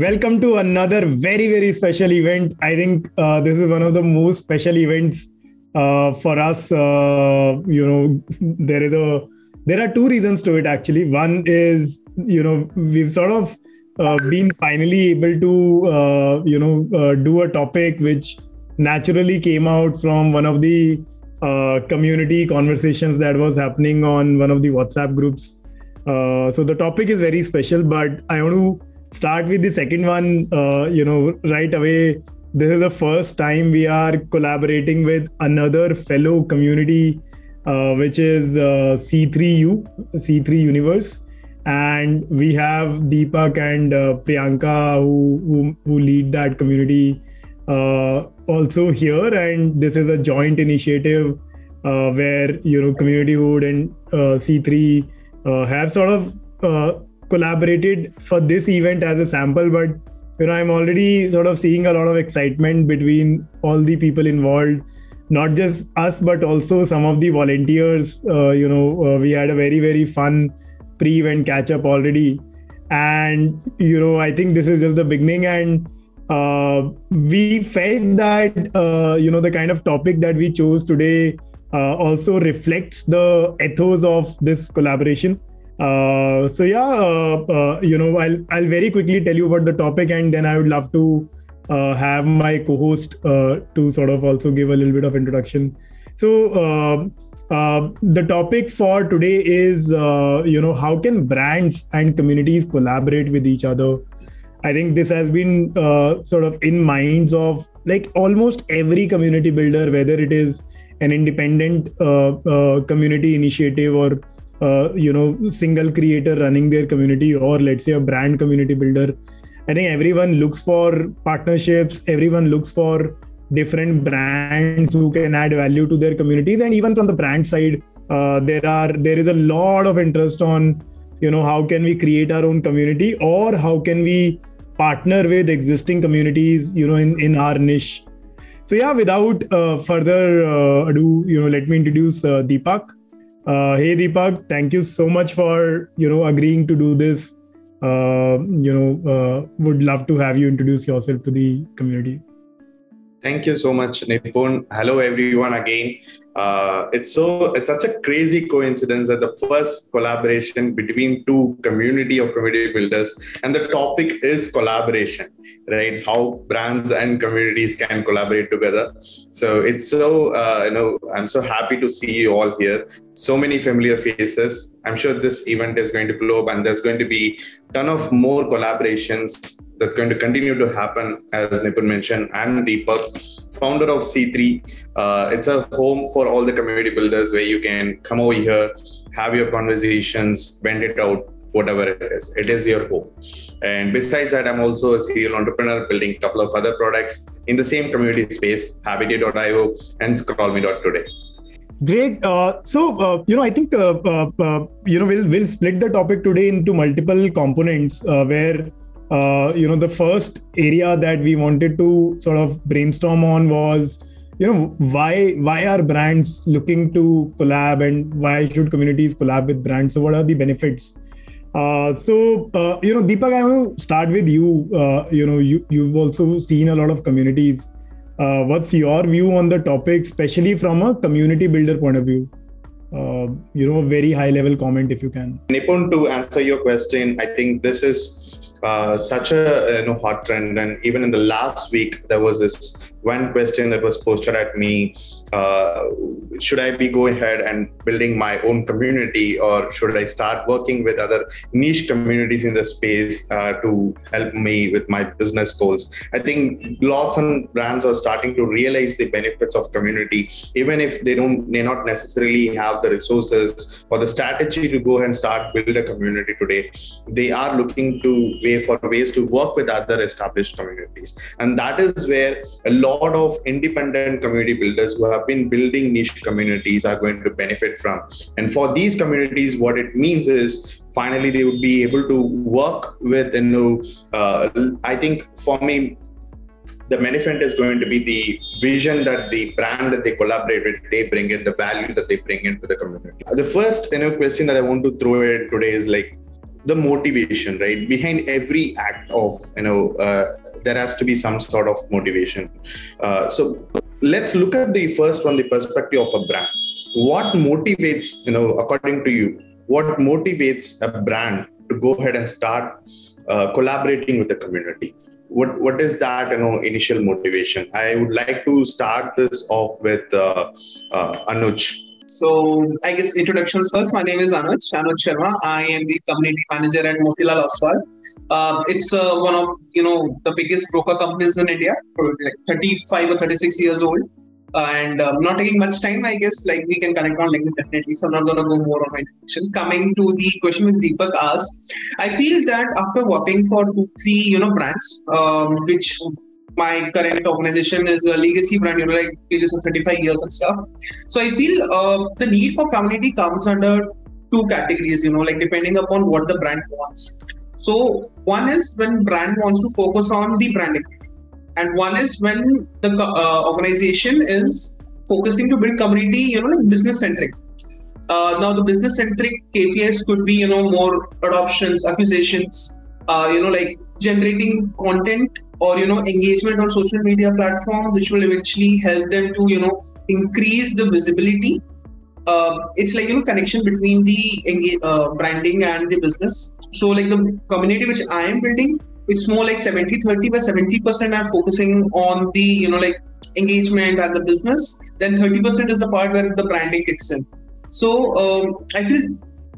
Welcome to another very, very special event. I think this is one of the most special events for us. There are two reasons to it actually. One is, we've sort of been finally able to, do a topic which naturally came out from one of the community conversations that was happening on one of the WhatsApp groups. So the topic is very special, but I want to start with the second one, right away. This is the first time we are collaborating with another fellow community, which is C3 Universe. And we have Deepak and Priyanka who lead that community also here. And this is a joint initiative where, Communityhood and C3 have sort of collaborated for this event as a sample, but I'm already sort of seeing a lot of excitement between all the people involved, not just us but also some of the volunteers. We had a very, very fun pre-event catch up already, and I think this is just the beginning. And we felt that the kind of topic that we chose today also reflects the ethos of this collaboration. I'll very quickly tell you about the topic, and then I would love to have my co-host to sort of also give a little bit of introduction. So the topic for today is, how can brands and communities collaborate with each other? I think this has been sort of in minds of like almost every community builder, whether it is an independent community initiative or single creator running their community, or let's say a brand community builder. I think everyone looks for partnerships. Everyone looks for different brands who can add value to their communities. And even from the brand side, there is a lot of interest on, how can we create our own community, or how can we partner with existing communities, in our niche. So without further ado, let me introduce Deepak. Hey Deepak, thank you so much for agreeing to do this. Would love to have you introduce yourself to the community. Thank you so much, Nipun. Hello everyone again. It's such a crazy coincidence that the first collaboration between two community builders, and the topic is collaboration, right? How brands and communities can collaborate together. So it's so, I'm so happy to see you all here. So many familiar faces. I'm sure this event is going to blow up, and there's going to be a ton of more collaborations that's going to continue to happen. As Nipun mentioned, I'm Deepak, founder of C3. It's a home for all the community builders where you can come over here, have your conversations, vent it out, whatever it is. It is your home. And besides that, I'm also a serial entrepreneur building a couple of other products in the same community space, Habitat.io and Scrollme.today. Great. I think, we'll split the topic today into multiple components where the first area that we wanted to sort of brainstorm on was, why are brands looking to collab, and why should communities collab with brands? So what are the benefits? Deepak, I want to start with you. You've also seen a lot of communities. What's your view on the topic, especially from a community builder point of view? A very high level comment if you can. Nipun, to answer your question, I think this is such a hot trend, and even in the last week there was this one question that was posted at me: should I be going ahead and building my own community, or should I start working with other niche communities in the space to help me with my business goals? I think lots of brands are starting to realize the benefits of community, even if they may not necessarily have the resources or the strategy to go ahead and start build a community today. They are looking to for ways to work with other established communities. And that is where a lot of independent community builders who have been building niche communities are going to benefit from. And for these communities, what it means is finally they would be able to work with, I think for me, the benefit is going to be the vision that the brand that they collaborate with, they bring in, the value that they bring into the community. The first question that I want to throw in today is like, the motivation, right? Behind every act of, there has to be some sort of motivation. So let's look at the first one, the perspective of a brand. What motivates, according to you, what motivates a brand to go ahead and start collaborating with the community? What is that, initial motivation? I would like to start this off with Anuj. So I guess introductions first. My name is Anuj Sharma. I am the community manager at Motilal Oswal. It's one of the biggest broker companies in India, like 35 or 36 years old. And not taking much time, I guess, like we can connect on LinkedIn definitely. So I'm not going to go more on my introduction. Coming to the question which Deepak asked, I feel that after working for 2-3 brands, which my current organization is a legacy brand, like previous of 35 years and stuff. So I feel the need for community comes under two categories, like depending upon what the brand wants. So one is when brand wants to focus on the branding. And one is when the organization is focusing to build community, like business centric. Now the business centric KPIs could be, more adoptions, acquisitions, like generating content or, engagement on social media platforms, which will eventually help them to, increase the visibility. It's like, connection between the branding and the business. So like the community which I am building, it's more like 70-30, where 70% I'm focusing on the, like engagement and the business. Then 30% is the part where the branding kicks in. So I feel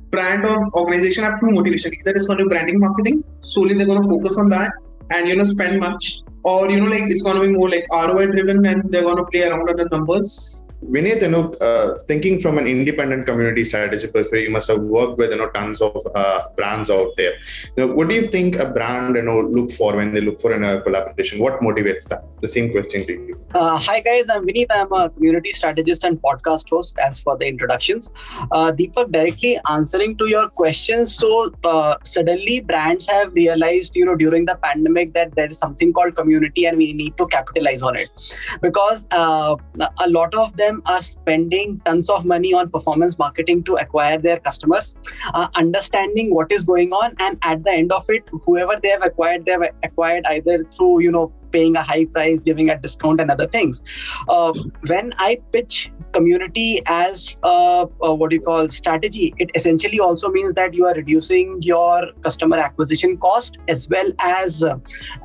brand or organization have two motivations. Either it's going to be branding marketing, solely they're going to focus on that and, spend much. Or, like it's going to be more like ROI driven and they're going to play around with the numbers. Vineet, thinking from an independent community strategy perspective, you must have worked with tons of brands out there. What do you think a brand look for when they look for a collaboration? What motivates them? The same question to you. Hi guys, I'm Vineet. I'm a community strategist and podcast host. As for the introductions, Deepak, directly answering to your questions. So suddenly brands have realized during the pandemic that there is something called community and we need to capitalize on it, because a lot of them are spending tons of money on performance marketing to acquire their customers, understanding what is going on, and at the end of it, whoever they have acquired either through paying a high price, giving a discount and other things. When I pitch community as strategy, it essentially also means that you are reducing your customer acquisition cost as well as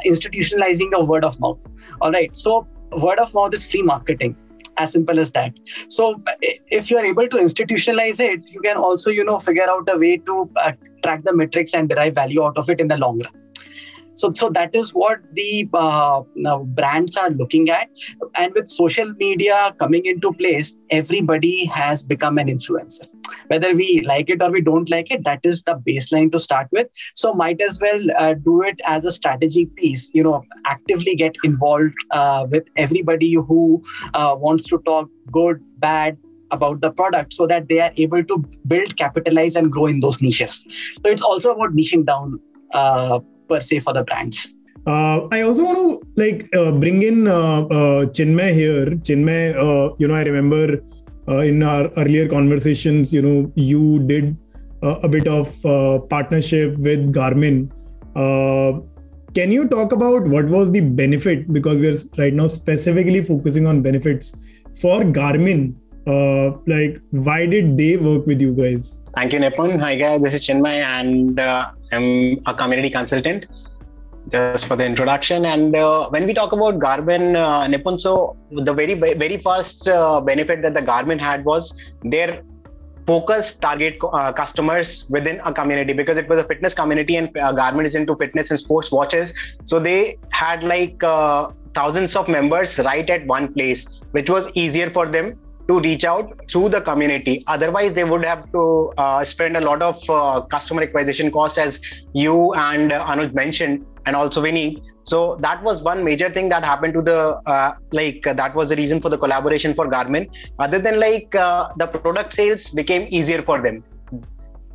institutionalizing a word of mouth. All right. So word of mouth is free marketing. As simple as that. So if you are able to institutionalize it, you can also, figure out a way to track the metrics and derive value out of it in the long run. So that is what the brands are looking at. And with social media coming into place, everybody has become an influencer. Whether we like it or we don't like it, that is the baseline to start with. So might as well do it as a strategy piece, actively get involved with everybody who wants to talk good, bad about the product so that they are able to build, capitalize and grow in those niches. So it's also about niching down per se for the brands. I also want to bring in Chinmay here. Chinmay, I remember in our earlier conversations, you did a bit of partnership with Garmin. Can you talk about what was the benefit? Because we're right now specifically focusing on benefits for Garmin. Why did they work with you guys? Thank you, Nipun. Hi guys, this is Chinmay and I'm a community consultant. Just for the introduction. And when we talk about Garmin, Nipun, so the very first benefit that the Garmin had was their focused target customers within a community, because it was a fitness community and Garmin is into fitness and sports watches. So they had thousands of members right at one place, which was easier for them to reach out through the community. Otherwise, they would have to spend a lot of customer acquisition costs, as you and Anuj mentioned, and also Vinny. So that was one major thing that happened to the, that was the reason for the collaboration for Garmin. Other than the product sales became easier for them.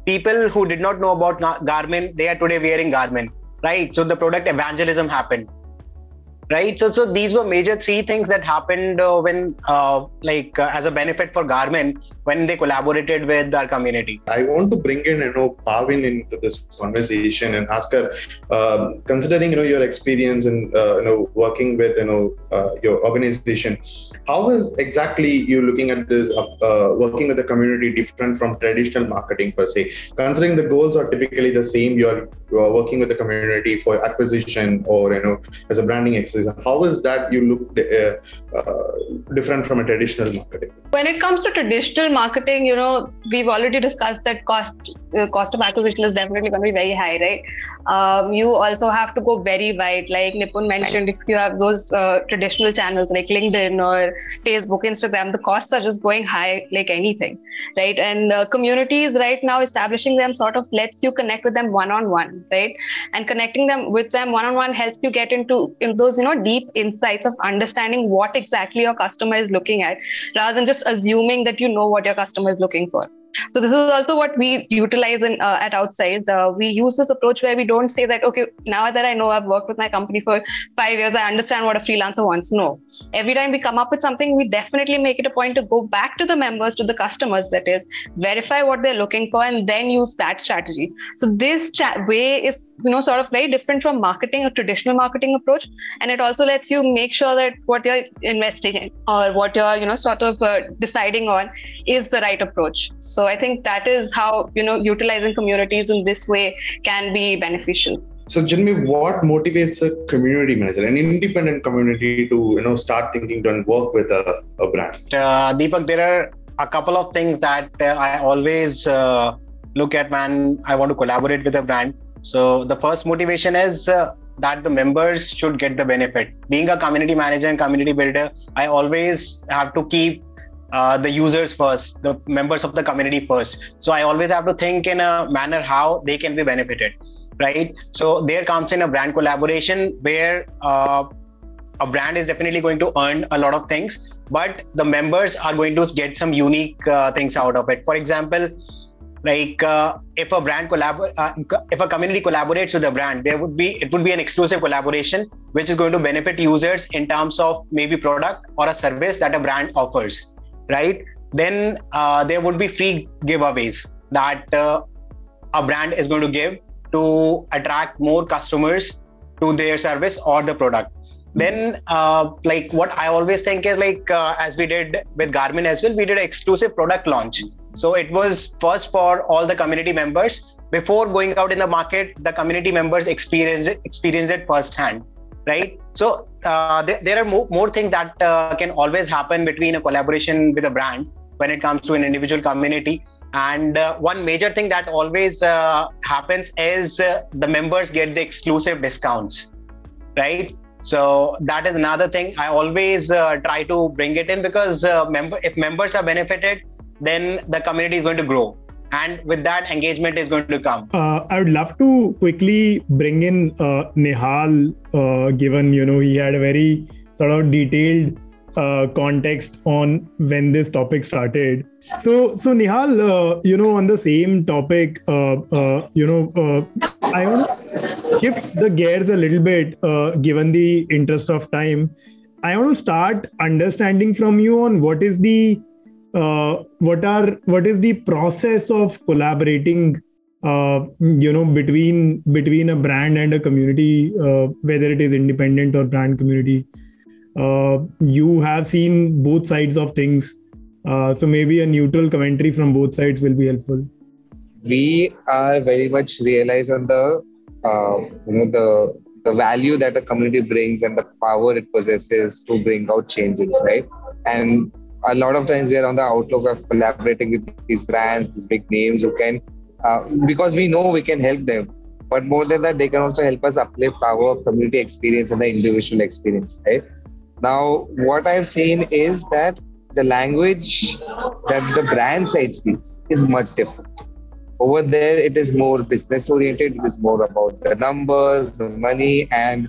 People who did not know about Garmin, they are today wearing Garmin, right? So the product evangelism happened. right? So these were major three things that happened when as a benefit for Garmin when they collaborated with our community. I want to bring in, Pavin into this conversation and ask her, considering, your experience in, working with, your organization, how is exactly you looking at this, working with the community different from traditional marketing per se? Considering the goals are typically the same, you are working with the community for acquisition or, as a branding exercise. How is that you look different from a traditional marketing? When it comes to traditional marketing, we've already discussed that cost of acquisition is definitely going to be very high, right? You also have to go very wide. Like Nipun mentioned, if you have those traditional channels like LinkedIn or Facebook, Instagram, the costs are just going high like anything, right? And communities right now, establishing them sort of lets you connect with them one-on-one, right? And connecting them with them one-on-one helps you get into those, deep insights of understanding what exactly your customer is looking at, rather than just assuming that you know what your customer is looking for. So this is also what we utilize at Outside. We use this approach where we don't say that, okay, now that I know I've worked with my company for 5 years, I understand what a freelancer wants. No. Every time we come up with something, we definitely make it a point to go back to the members, to the customers, that is, verify what they're looking for and then use that strategy. So this way is, sort of very different from marketing, a traditional marketing approach. And it also lets you make sure that what you're investing in or what you're, sort of deciding on is the right approach. So I think that is how, utilizing communities in this way can be beneficial. So Chinmay, what motivates a community manager, an independent community to, start thinking and work with a brand? Deepak, there are a couple of things that I always look at when I want to collaborate with a brand. So the first motivation is that the members should get the benefit. Being a community manager and community builder, I always have to keep the users first, the members of the community first. So I always have to think in a manner how they can be benefited, right? So there comes in a brand collaboration where a brand is definitely going to earn a lot of things, but the members are going to get some unique things out of it. For example, like if a community collaborates with a brand, it would be an exclusive collaboration which is going to benefit users in terms of maybe product or a service that a brand offers. Right? Then there would be free giveaways that a brand is going to give to attract more customers to their service or the product. Then what I always think is as we did with Garmin as well, we did an exclusive product launch. So it was first for all the community members. Before going out in the market, the community members experience it firsthand. Right? So there are more things that can always happen between a collaboration with a brand when it comes to an individual community. And one major thing that always happens is the members get the exclusive discounts, right? So that is another thing I always try to bring it in, because if members are benefited, then the community is going to grow. And with that, engagement is going to come. I would love to quickly bring in Nihal, given, he had a very sort of detailed context on when this topic started. So Nihal, on the same topic, I want to shift the gears a little bit, given the interest of time. I want to start understanding from you on what is the process of collaborating between a brand and a community, whether it is independent or brand community. You have seen both sides of things, so maybe a neutral commentary from both sides will be helpful. We are very much realized on the value that a community brings and the power it possesses to bring out changes, right? And a lot of times we are on the outlook of collaborating with these brands, these big names who can, because we know we can help them. But more than that, they can also help us uplift our community experience and the individual experience, right? Now, what I've seen is that the language that the brand side speaks is much different. Over there, it is more business oriented. It is more about the numbers, the money, and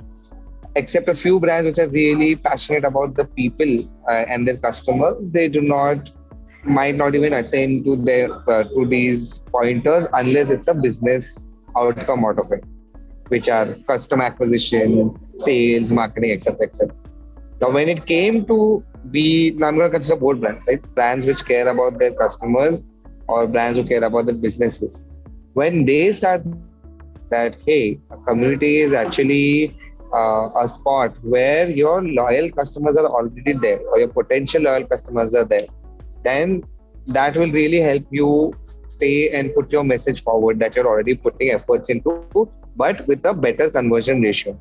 except a few brands which are really passionate about the people and their customers, they might not even attend to these pointers unless it's a business outcome out of it. which are custom acquisition, sales, marketing, etc., etc. Now, when it came to now I'm going to consider both brands, right? Brands which care about their customers or brands who care about their businesses. When they start that, hey, a community is actually a spot where your loyal customers are already there or your potential loyal customers are there, then that will really help you stay and put your message forward that you're already putting efforts into, but with a better conversion ratio.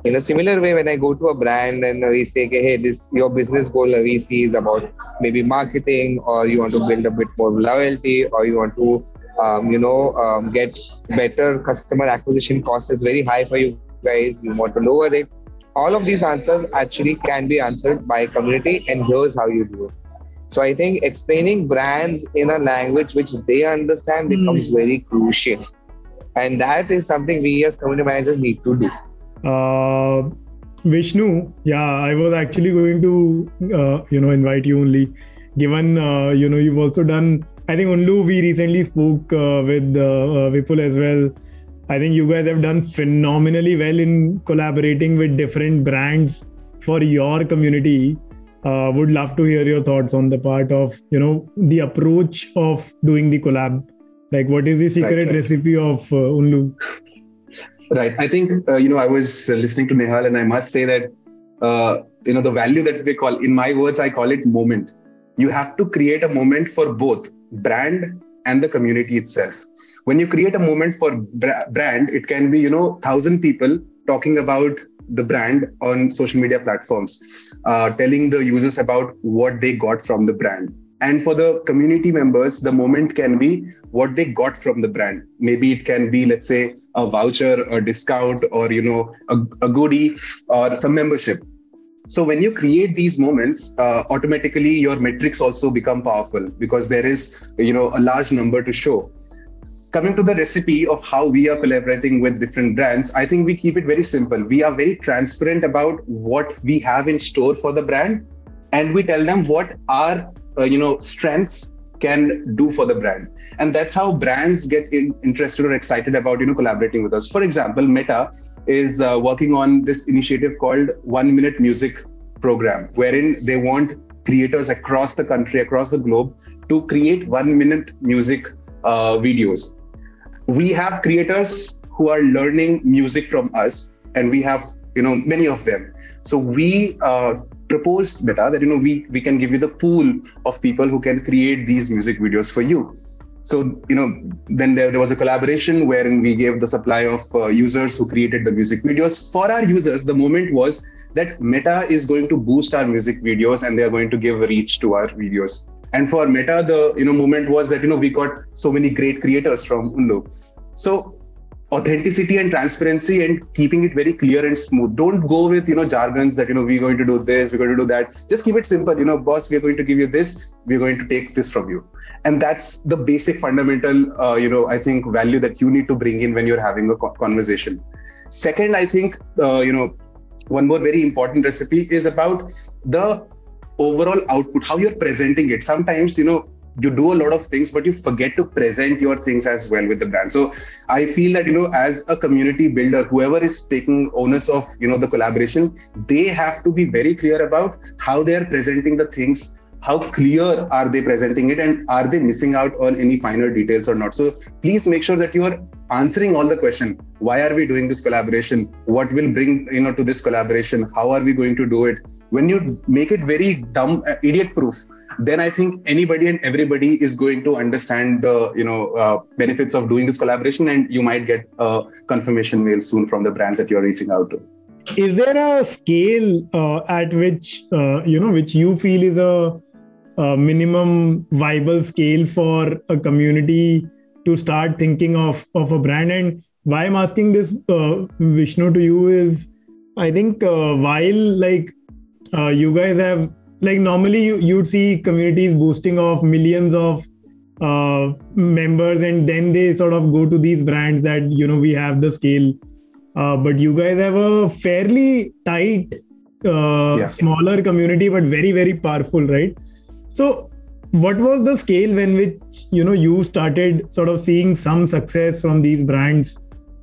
In a similar way, when I go to a brand and we say, okay, hey, this your business goal we see is about maybe marketing, or you want to build a bit more loyalty, or you want to, get better customer acquisition cost is very high for you guys. You want to lower it. All of these answers actually can be answered by community, and here's how you do it. So I think explaining brands in a language which they understand becomes very crucial, and that is something we as community managers need to do. Vishnu, I was actually going to, invite you only, given, you've also done, I think Unlu, we recently spoke with Vipul as well. I think you guys have done phenomenally well in collaborating with different brands for your community. Would love to hear your thoughts on the part of, the approach of doing the collab. Like, what is the secret recipe of Unlu? Right. I think, I was listening to Nehal, and I must say that, the value that we call, in my words, I call it moment. You have to create a moment for both brand and the community itself. When you create a moment for brand, it can be, 1,000 people talking about the brand on social media platforms, telling the users about what they got from the brand. And for the community members, the moment can be what they got from the brand. Maybe it can be, let's say, a voucher, a discount, or, a goodie or some membership. So when you create these moments, automatically your metrics also become powerful because there is, a large number to show. Coming to the recipe of how we are collaborating with different brands, I think we keep it very simple. We are very transparent about what we have in store for the brand, and we tell them what our strengths can do for the brand. And that's how brands get interested or excited about, collaborating with us. For example, Meta is working on this initiative called 1 Minute Music Program, wherein they want creators across the country, across the globe, to create 1 minute music videos. We have creators who are learning music from us, and we have, many of them. So we proposed Meta that we can give you the pool of people who can create these music videos for you. So then there was a collaboration wherein we gave the supply of users who created the music videos for our users. The moment was that Meta is going to boost our music videos, and they are going to give reach to our videos. And for Meta, the moment was that we got so many great creators from Unlu. So authenticity and transparency and keeping it very clear and smooth. Don't go with jargons that we're going to do this, we're going to do that. Just keep it simple. Boss, we're going to give you this, we're going to take this from you. And that's the basic fundamental I think value that you need to bring in when you're having a conversation. Second, I think one more very important recipe is about the overall output, how you're presenting it. Sometimes you do a lot of things, but you forget to present your things as well with the brand. So I feel that, as a community builder, whoever is taking onus of, the collaboration, they have to be very clear about how they are presenting the things, how clear are they presenting it, and are they missing out on any finer details or not. So please make sure that you are answering all the questions. Why are we doing this collaboration? What will bring, to this collaboration? How are we going to do it? When you make it very dumb, idiot proof, then I think anybody and everybody is going to understand the benefits of doing this collaboration, and you might get a confirmation mail soon from the brands that you're reaching out to. Is there a scale at which which you feel is a minimum viable scale for a community to start thinking of a brand? And why I'm asking this, Vishnu, to you is, I think while you guys have, normally you'd see communities boosting off millions of members, and then they sort of go to these brands that we have the scale, but you guys have a fairly tight smaller community, but very, very powerful, right? So what was the scale when which you started sort of seeing some success from these brands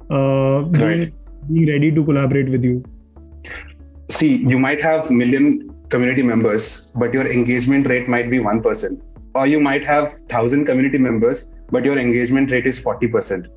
being ready to collaborate with you? See, you might have million community members, but your engagement rate might be 1%. Or you might have 1,000 community members, but your engagement rate is 40%.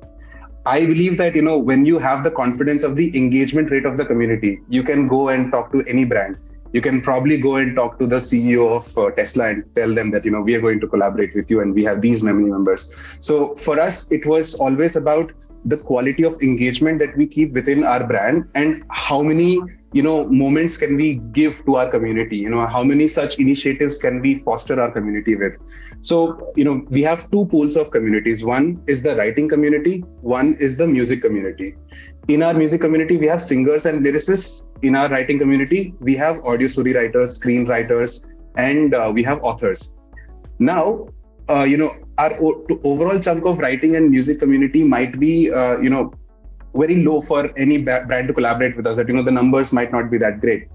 I believe that, when you have the confidence of the engagement rate of the community, you can go and talk to any brand. You can probably go and talk to the CEO of Tesla and tell them that, we are going to collaborate with you and we have these many members. So for us, it was always about the quality of engagement that we keep within our brand and how many, moments can we give to our community, how many such initiatives can we foster our community with. So, we have two pools of communities. One is the writing community. One is the music community. In our music community, we have singers and lyricists. In our writing community, we have audio story writers, screenwriters, and we have authors. Now, our overall chunk of writing and music community might be, very low for any brand to collaborate with us. That, the numbers might not be that great.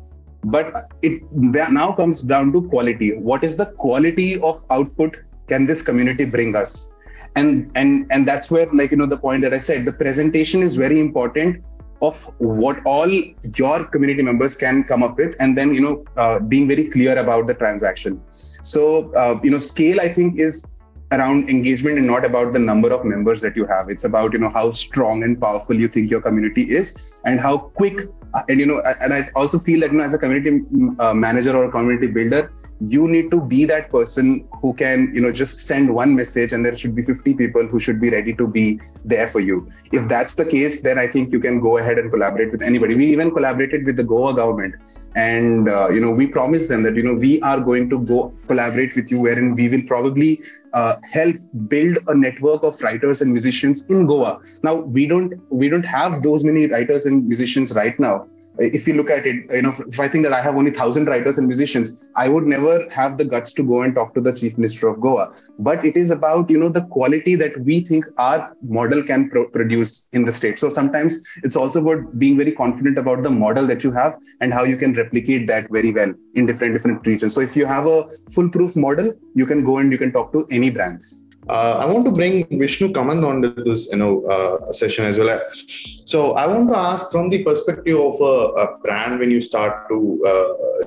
But that now comes down to quality. What is the quality of output can this community bring us? And that's where, the point that I said, the presentation is very important of what all your community members can come up with, and then, being very clear about the transaction. So, scale, I think, is around engagement and not about the number of members that you have. It's about, how strong and powerful you think your community is and how quick. And I also feel that, as a community manager or a community builder, you need to be that person who can, just send one message and there should be 50 people who should be ready to be there for you. If that's the case, then I think you can go ahead and collaborate with anybody. We even collaborated with the Goa government and, we promised them that, we are going to go collaborate with you, wherein we will probably help build a network of writers and musicians in Goa. Now, we don't have those many writers and musicians right now. If you look at it, if I think that I have only 1,000 writers and musicians, I would never have the guts to go and talk to the Chief Minister of Goa. But it is about, the quality that we think our model can produce in the state. So sometimes it's also about being very confident about the model that you have and how you can replicate that very well in different regions. So if you have a foolproof model, you can go and you can talk to any brands. I want to bring Vishnu Kaman onto this, session as well. So I want to ask, from the perspective of a brand, when you start to,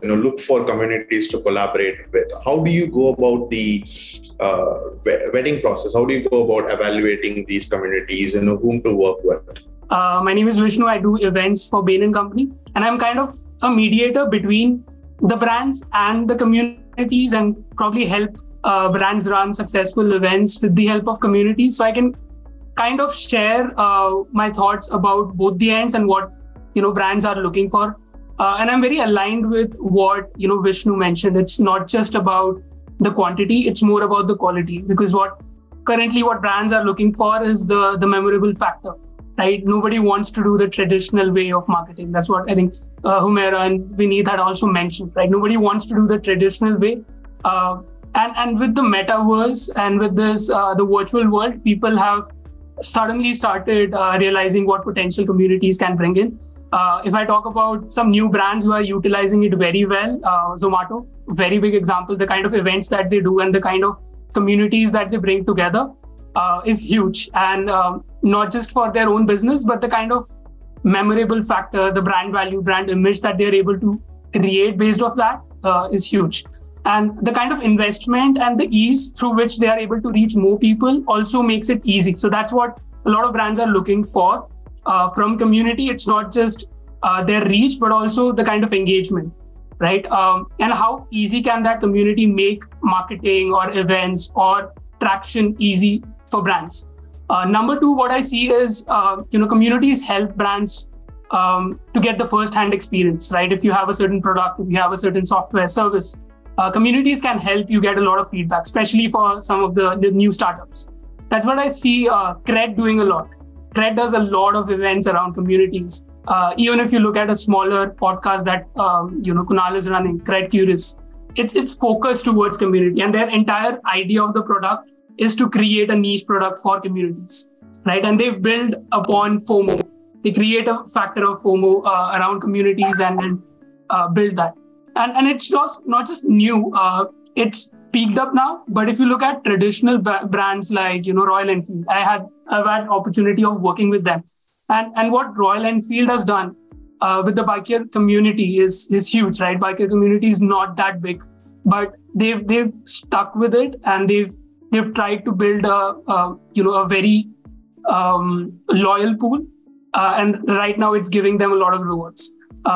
look for communities to collaborate with, how do you go about the vetting process? How do you go about evaluating these communities and whom to work with? My name is Vishnu. I do events for Bain & Company, and I'm kind of a mediator between the brands and the communities, and probably help brands run successful events with the help of communities. So I can kind of share my thoughts about both the ends and what brands are looking for. And I'm very aligned with what Vishnu mentioned. It's not just about the quantity; it's more about the quality. Because what brands are looking for is the memorable factor, right? Nobody wants to do the traditional way of marketing. That's what I think Humaira and Vineet had also mentioned, right? Nobody wants to do the traditional way. And with the metaverse and with this, the virtual world, people have suddenly started realizing what potential communities can bring in. If I talk about some new brands who are utilizing it very well, Zomato, very big example, the kind of events that they do and the kind of communities that they bring together is huge. And not just for their own business, but the kind of memorable factor, the brand value, brand image that they're able to create based off that is huge. And the kind of investment and the ease through which they are able to reach more people also makes it easy. So that's what a lot of brands are looking for from community. It's not just their reach, but also the kind of engagement, right? And how easy can that community make marketing or events or traction easy for brands? Number two, what I see is, communities help brands to get the first-hand experience, right? If you have a certain product, if you have a certain software service, communities can help you get a lot of feedback, especially for some of the new startups. That's what I see Cred doing a lot. Cred does a lot of events around communities. Even if you look at a smaller podcast that Kunal is running, Cred Curious, it's focused towards community, and their entire idea of the product is to create a niche product for communities, right? And they build upon FOMO. They create a factor of FOMO around communities and then build that. And it's not just new, it's peaked up now. But if you look at traditional brands like, Royal Enfield, I've had opportunity of working with them. And what Royal Enfield has done with the biker community is huge, right? Biker community is not that big, but they've stuck with it, and they've tried to build a very loyal pool, and right now it's giving them a lot of rewards.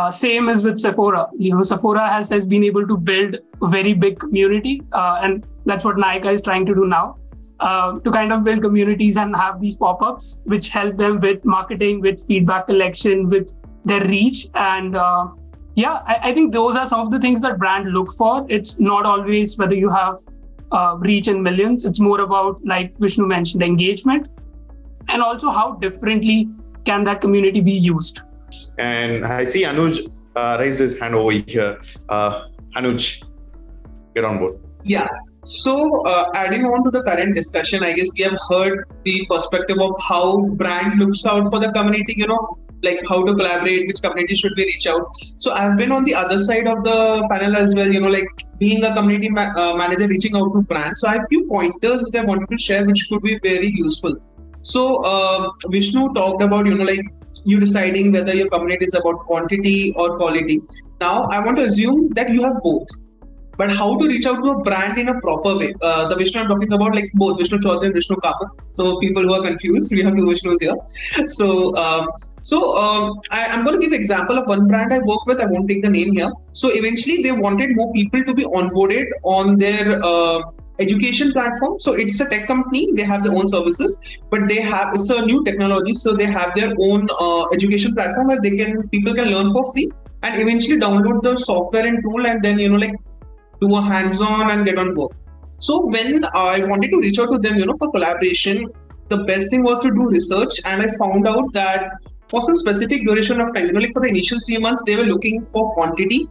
Same as with Sephora. Sephora has been able to build a very big community, and that's what Nykaa is trying to do now, to kind of build communities and have these pop-ups which help them with marketing, with feedback collection, with their reach. And I think those are some of the things that brand look for. It's not always whether you have reach in millions. It's more about, like Vishnu mentioned, engagement, and also how differently can that community be used. And I see Anuj raised his hand over here. Anuj, get on board. Yeah. So adding on to the current discussion, I guess we have heard the perspective of how brand looks out for the community, like how to collaborate, which community should we reach out. So I've been on the other side of the panel as well, like being a community manager reaching out to brands. So I have a few pointers which I wanted to share, which could be very useful. So Vishnu talked about, like you deciding whether your community is about quantity or quality. Now I want to assume that you have both. But how to reach out to a brand in a proper way? The Vishnu I'm talking about, like both Vishnu Chaudhary and Vishnu Kamath. So people who are confused, we have two Vishnus here. So I'm going to give an example of one brand I work with. I won't take the name here. So eventually they wanted more people to be onboarded on their education platform. So it's a tech company. They have their own services, but it's a new technology. So they have their own education platform where people can learn for free and eventually download the software and tool, and then do a hands-on and get on work. So when I wanted to reach out to them, for collaboration, the best thing was to do research, and I found out that for some specific duration of time, like for the initial 3 months, they were looking for quantity.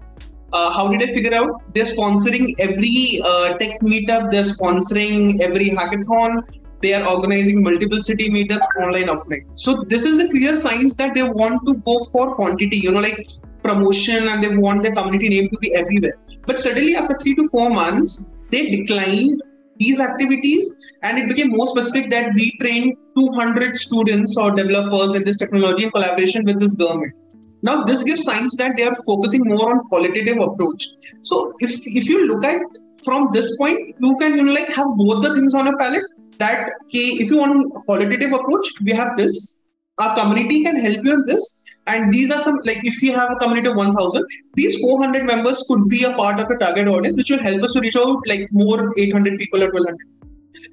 How did I figure out? They're sponsoring every tech meetup, they're sponsoring every hackathon, they are organizing multiple city meetups, online, offline. So this is the clear signs that they want to go for quantity, like promotion, and they want their community name to be everywhere. But suddenly after 3 to 4 months, they declined these activities, and it became more specific that we trained 200 students or developers in this technology in collaboration with this government. Now this gives signs that they are focusing more on qualitative approach. So if you look at from this point, you can have both the things on a palette. That if you want a qualitative approach, we have this. Our community can help you in this. And these are some, like if you have a community of 1,000, these 400 members could be a part of a target audience, which will help us to reach out like more 800 people or 1,200.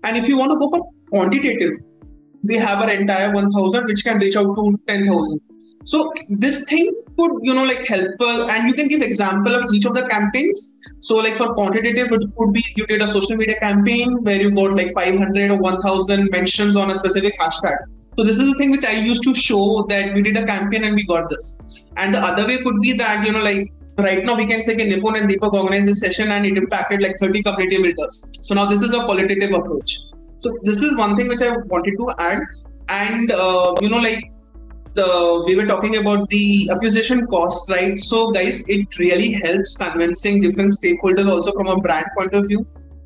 And if you want to go for quantitative, we have our entire 1,000, which can reach out to 10,000. So this thing could, help, and you can give example of each of the campaigns. So like for quantitative, it could be you did a social media campaign where you got like 500 or 1,000 mentions on a specific hashtag. So this is the thing which I used to show that we did a campaign and we got this. And the other way could be that, right now we can say Nipun and Deepak organized this session and it impacted like 30 community builders. So now this is a qualitative approach. So this is one thing which I wanted to add. And, we were talking about the acquisition cost, right? So guys, it really helps convincing different stakeholders also from a brand point of view.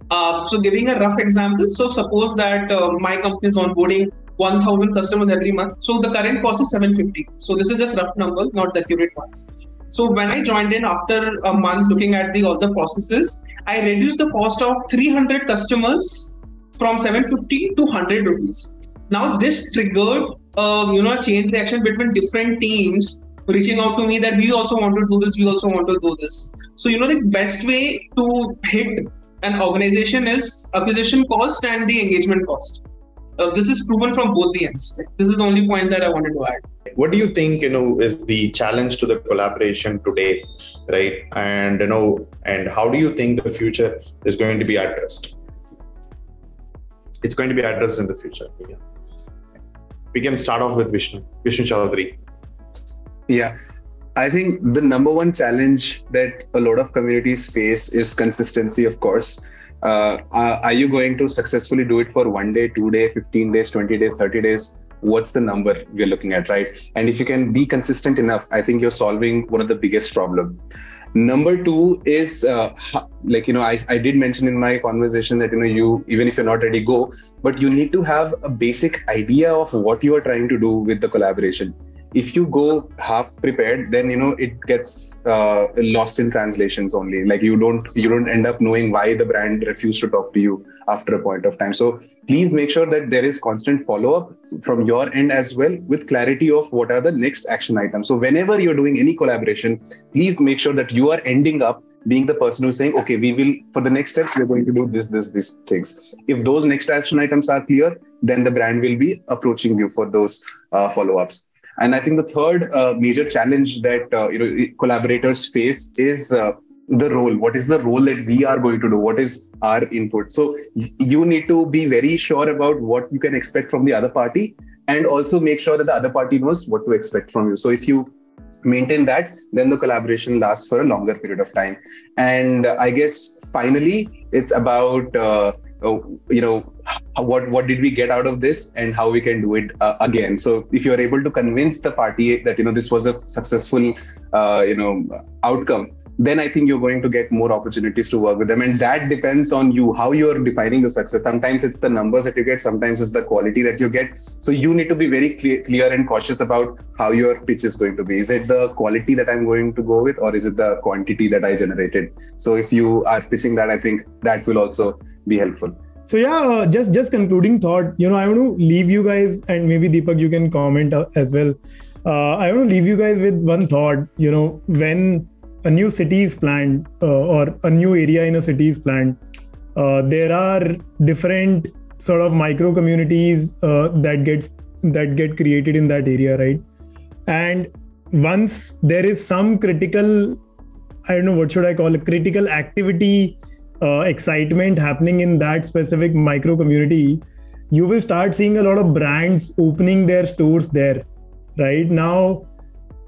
So giving a rough example, so suppose that my company is onboarding 1,000 customers every month. So the current cost is 750. So this is just rough numbers, not the accurate ones. So when I joined in after a month looking at all the processes, I reduced the cost of 300 customers from 750 to 100 rupees. Now this triggered a chain reaction between different teams reaching out to me that we also want to do this, we also want to do this. So the best way to hit an organization is acquisition cost and the engagement cost. This is proven from both the ends. This is the only points that I wanted to add. What do you think, is the challenge to the collaboration today, right? And, and how do you think the future is going to be addressed? It's going to be addressed in the future. Yeah. We can start off with Vishnu Chaudhary. Yeah, I think the number one challenge that a lot of communities face is consistency, of course. Are you going to successfully do it for 1 day, 2 days, 15 days, 20 days, 30 days? What's the number we're looking at, right? And if you can be consistent enough, I think you're solving one of the biggest problems. Number two is I did mention in my conversation that you, even if you're not ready, go, but you need to have a basic idea of what you are trying to do with the collaboration. If you go half prepared, then it gets lost in translations only. Like you don't end up knowing why the brand refused to talk to you after a point of time. So please make sure that there is constant follow-up from your end as well, with clarity of what are the next action items. So whenever you're doing any collaboration, please make sure that you are ending up being the person who's saying, okay, we will, for the next steps, we're going to do these things. If those next action items are clear, then the brand will be approaching you for those follow-ups. And I think the third major challenge that collaborators face is the role. What is the role that we are going to do? What is our input? So you need to be very sure about what you can expect from the other party, and also make sure that the other party knows what to expect from you. So if you maintain that, then the collaboration lasts for a longer period of time. And I guess finally, it's about what did we get out of this and how we can do it again. So if you're able to convince the party that this was a successful outcome, then I think you're going to get more opportunities to work with them. And that depends on you, how you're defining the success. Sometimes it's the numbers that you get, sometimes it's the quality that you get. So you need to be very clear and cautious about how your pitch is going to be. Is it the quality that I'm going to go with, or is it the quantity that I generated? So if you are pitching that, I think that will also be helpful. So yeah, just concluding thought, I want to leave you guys, and maybe Deepak, you can comment as well. I want to leave you guys with one thought. When a new city is planned or a new area in a city is planned, there are different sort of micro communities that get created in that area, right? And once there is some critical, I don't know, what should I call it, critical activity, excitement happening in that specific micro community, you will start seeing a lot of brands opening their stores there. Right now,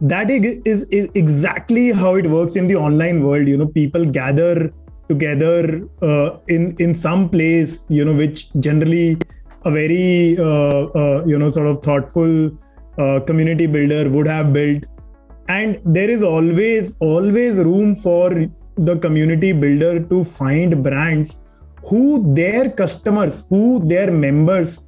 that is exactly how it works in the online world. People gather together in some place, which generally a very sort of thoughtful community builder would have built. And there is always room for the community builder to find brands who their customers, who their members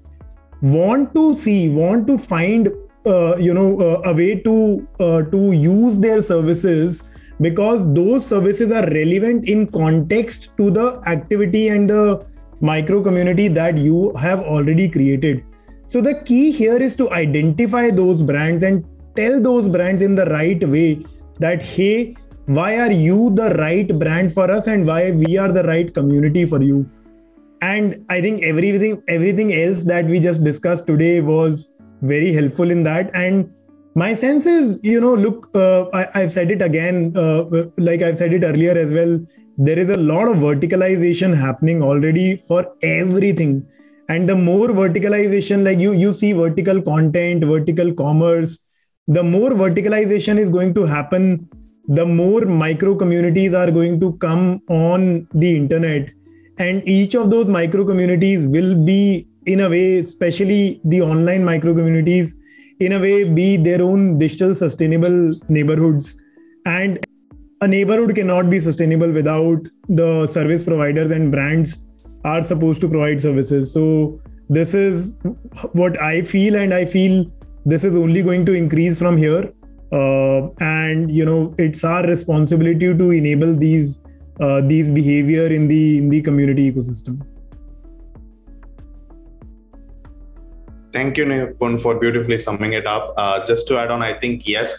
want to find a way to use their services, because those services are relevant in context to the activity and the micro community that you have already created. So the key here is to identify those brands and tell those brands in the right way that, hey, why are you the right brand for us and why we are the right community for you. And I think everything else that we just discussed today was very helpful in that. And my sense is, look, I've said it again, like I've said it earlier as well, there is a lot of verticalization happening already for everything. And the more verticalization, like you see vertical content, vertical commerce, the more verticalization is going to happen, the more micro communities are going to come on the internet. And each of those micro communities will be, in a way, especially the online micro communities, in a way, be their own digital sustainable neighborhoods. And a neighborhood cannot be sustainable without the service providers, and brands are supposed to provide services. So this is what I feel, and I feel this is only going to increase from here. And it's our responsibility to enable these behavior in the community ecosystem. Thank you, Nipun, for beautifully summing it up. Just to add on, I think, yes,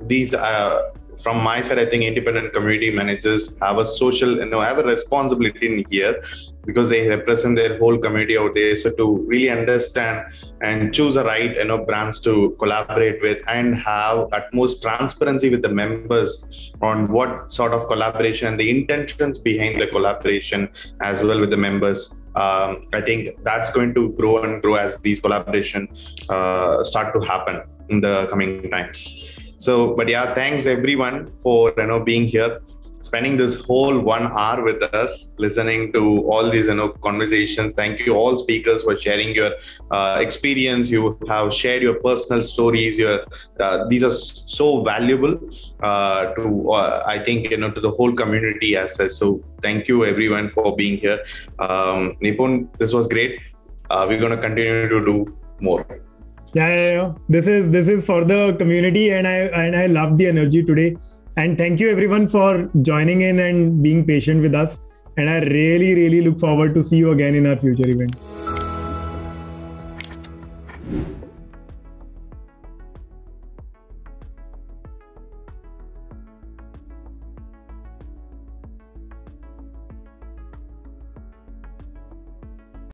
these from my side, I think independent community managers have a social, have a responsibility in here, because they represent their whole community out there. So to really understand and choose the right, brands to collaborate with, and have utmost transparency with the members on what sort of collaboration, the intentions behind the collaboration as well with the members. I think that's going to grow and grow as these collaborations start to happen in the coming times. So, but yeah, thanks everyone for being here. spending this whole 1 hour with us, listening to all these conversations. Thank you all speakers for sharing your experience. You have shared your personal stories. These are so valuable to I think to the whole community as such. So thank you everyone for being here. Nipun, this was great. We're going to continue to do more. Yeah. This is for the community, and I love the energy today. And thank you everyone for joining in and being patient with us. And I really, really look forward to see you again in our future events.